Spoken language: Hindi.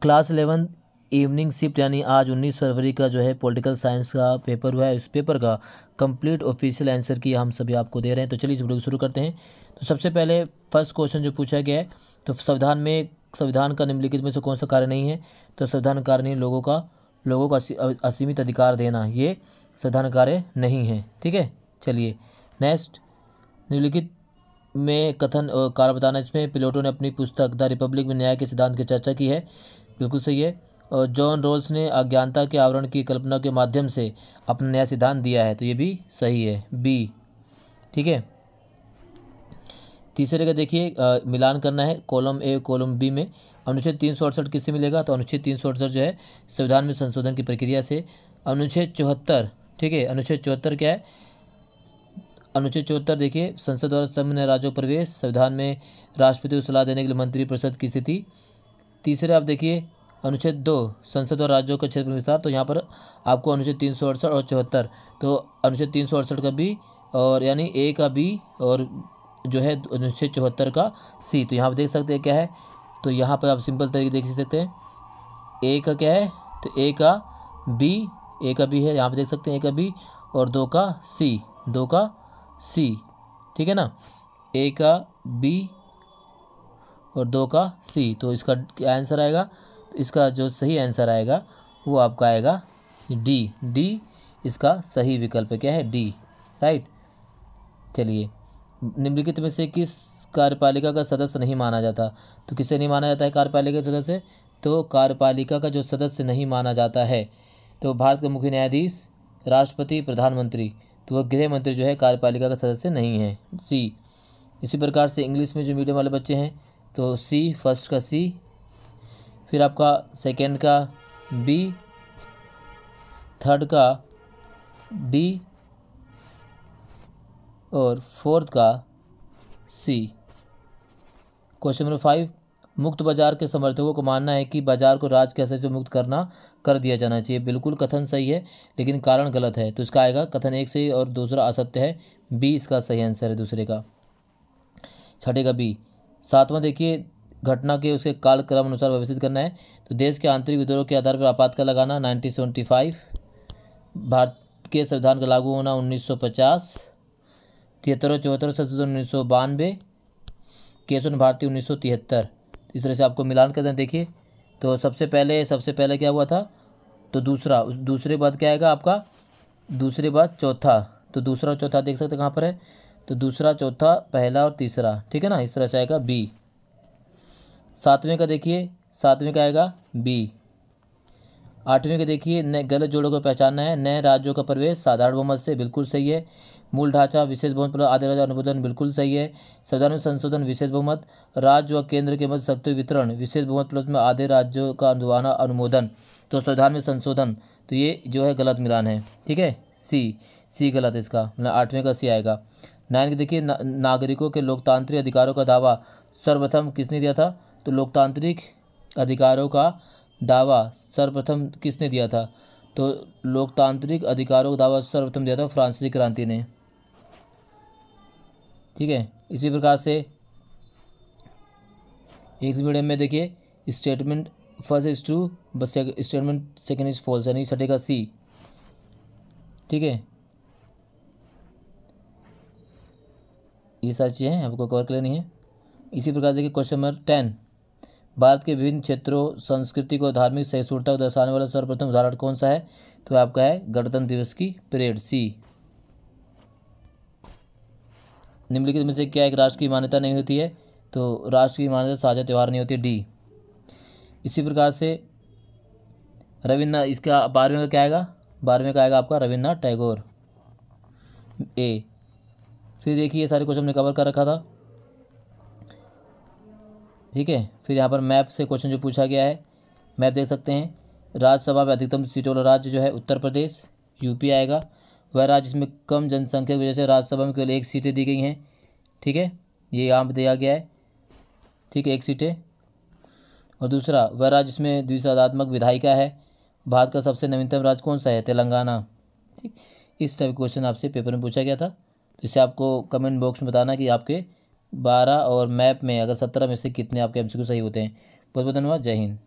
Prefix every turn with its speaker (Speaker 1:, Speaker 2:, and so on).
Speaker 1: क्लास 11 इवनिंग शिफ्ट यानी आज 19 फरवरी का जो है पॉलिटिकल साइंस का पेपर हुआ है, इस पेपर का कंप्लीट ऑफिशियल आंसर की हम सभी आपको दे रहे हैं। तो चलिए इस वीडियो को शुरू करते हैं। तो सबसे पहले फर्स्ट क्वेश्चन जो पूछा गया है, तो संविधान का निम्नलिखित में से कौन सा कार्य नहीं है? तो संविधान कार्य नहीं, लोगों का असीमित अधिकार देना, ये संविधान कार्य नहीं है। ठीक है, चलिए नेक्स्ट, निम्नलिखित में कथन और कार्य बताना। इसमें प्लेटो ने अपनी पुस्तक द रिपब्लिक में न्याय के सिद्धांत की चर्चा की है, बिल्कुल सही है। और जॉन रोल्स ने अज्ञानता के आवरण की कल्पना के माध्यम से अपना नया सिद्धांत दिया है, तो ये भी सही है, बी। ठीक है, तीसरे का देखिए मिलान करना है कॉलम ए कॉलम बी में। अनुच्छेद 368 किससे मिलेगा? तो अनुच्छेद 368 जो है संविधान में संशोधन की प्रक्रिया से। अनुच्छेद 74, ठीक है, अनुच्छेद 74 क्या है? अनुच्छेद 74 देखिए, संसद द्वारा संबंद्ध राज्यों का प्रवेश, संविधान में राष्ट्रपति को सलाह देने के लिए मंत्रिपरिषद की स्थिति। तीसरे आप देखिए अनुच्छेद 2, संसद और राज्यों का क्षेत्र विस्तार। तो यहाँ पर आपको अनुच्छेद 368 और 74, तो अनुच्छेद 368 का बी और यानी ए का बी और जो है अनुच्छेद 74 का सी। तो यहाँ पर देख सकते हैं क्या है, तो यहाँ पर आप सिंपल तरीके देख सकते हैं, ए का क्या है, तो ए का बी है, यहाँ पे देख सकते हैं ए का बी और 2 का सी, ठीक है ना, ए का बी और 2 का सी। तो इसका क्या आंसर आएगा? तो इसका जो सही आंसर आएगा वो आपका आएगा डी इसका सही विकल्प है। क्या है? D, right. चलिए, निम्नलिखित में से किस कार्यपालिका का सदस्य नहीं माना जाता? तो किसे नहीं माना जाता है कार्यपालिका का सदस्य? तो कार्यपालिका का जो सदस्य नहीं माना जाता है, तो भारत के मुख्य न्यायाधीश, राष्ट्रपति, प्रधानमंत्री, तो वह गृह मंत्री जो है कार्यपालिका का सदस्य नहीं है, सी। इसी प्रकार से इंग्लिश में जो मीडियम वाले बच्चे हैं, तो सी, फर्स्ट का सी, फिर आपका सेकेंड का बी, थर्ड का डी और फोर्थ का सी। क्वेश्चन नंबर 5, मुक्त बाजार के समर्थकों को मानना है कि बाजार को राज्य के असर से मुक्त कर दिया जाना चाहिए। बिल्कुल कथन सही है, लेकिन कारण गलत है। तो इसका आएगा कथन एक सही और दूसरा असत्य है, बी इसका सही आंसर है दूसरे का। छठे का बी। सातवां देखिए, घटना के उसके कालक्रम अनुसार व्यवस्थित करना है। तो देश के आंतरिक विद्रोह के आधार पर आपातकाल लगाना 1975, भारत के संविधान का लागू होना 1950, 73 और 74 संशोधन 1992, केशव भारती 1973। इस तरह से आपको मिलान कर दें। देखिए, तो सबसे पहले क्या हुआ था? तो दूसरे बाद क्या आएगा आपका? दूसरे बाद चौथा, तो दूसरा और चौथा देख सकते कहाँ पर है? तो दूसरा, चौथा, पहला और तीसरा, ठीक है ना, इस तरह से आएगा बी। सातवें का देखिए, सातवें का आएगा बी। आठवें का देखिए, नए गलत जोड़ों को पहचानना है। नए राज्यों का प्रवेश साधारण बहुमत से, बिल्कुल सही है। मूल ढांचा विशेष बहुमत प्लस आधे राज्य अनुमोदन, बिल्कुल सही है। संविधान में संशोधन विशेष बहुमत, राज्य व केंद्र के मध्य शक्ति वितरण विशेष बहुमत प्लस में आधे राज्यों का दोबारा अनुमोदन। तो संविधान में संशोधन, तो ये जो है गलत मिलान है, ठीक है, सी गलत है इसका, मतलब आठवें का सी आएगा। 9 के देखिए, नागरिकों के लोकतांत्रिक अधिकारों का दावा सर्वप्रथम किसने दिया था? तो लोकतांत्रिक अधिकारों का दावा सर्वप्रथम किसने दिया था? तो लोकतांत्रिक अधिकारों का दावा सर्वप्रथम दिया था फ्रांसीसी क्रांति ने, ठीक है। इसी प्रकार से इंग्लिश मीडियम में देखिए, statement first is true but statement second is false, यानी छठे का सी, ठीक है। ये सारी चीज़ें आपको कवर कर लेनी है। इसी प्रकार देखिए क्वेश्चन नंबर 10, भारत के विभिन्न क्षेत्रों, संस्कृति को धार्मिक सहिष्णुता को दर्शाने वाला सर्वप्रथम उदाहरण कौन सा है? तो आपका है गणतंत्र दिवस की परेड, सी। निम्नलिखित में से क्या एक राष्ट्र की मान्यता नहीं होती है? तो राष्ट्र की मान्यता साझा त्यौहार नहीं होती, डी। इसी प्रकार से रविन्द्रनाथ, इसका 12वें का क्या आएगा? 12वें का आएगा आपका रविन्द्रनाथ टैगोर, ए। फिर देखिए ये सारे क्वेश्चन हमने कवर कर रखा था, ठीक है। फिर यहाँ पर मैप से क्वेश्चन जो पूछा गया है, मैप देख सकते हैं। राज्यसभा में अधिकतम सीटों वाला राज्य जो है उत्तर प्रदेश, यूपी आएगा। वह राज्य जिसमें कम जनसंख्या की वजह से राज्यसभा में केवल 1 सीटें दी गई हैं, ठीक है, ये यहाँ पर दिया गया है, ठीक है, 1 सीटें। और दूसरा, वह राज्य जिसमें द्विसदनात्मक विधायिका है। भारत का सबसे नवीनतम राज्य कौन सा है? तेलंगाना, ठीक। इस टाइप क्वेश्चन आपसे पेपर में पूछा गया था। तो इसे आपको कमेंट बॉक्स में बताना कि आपके 12 और मैप में अगर 17 में से कितने आपके एमसीक्यू सही होते हैं। बहुत बहुत धन्यवाद, जय हिंद।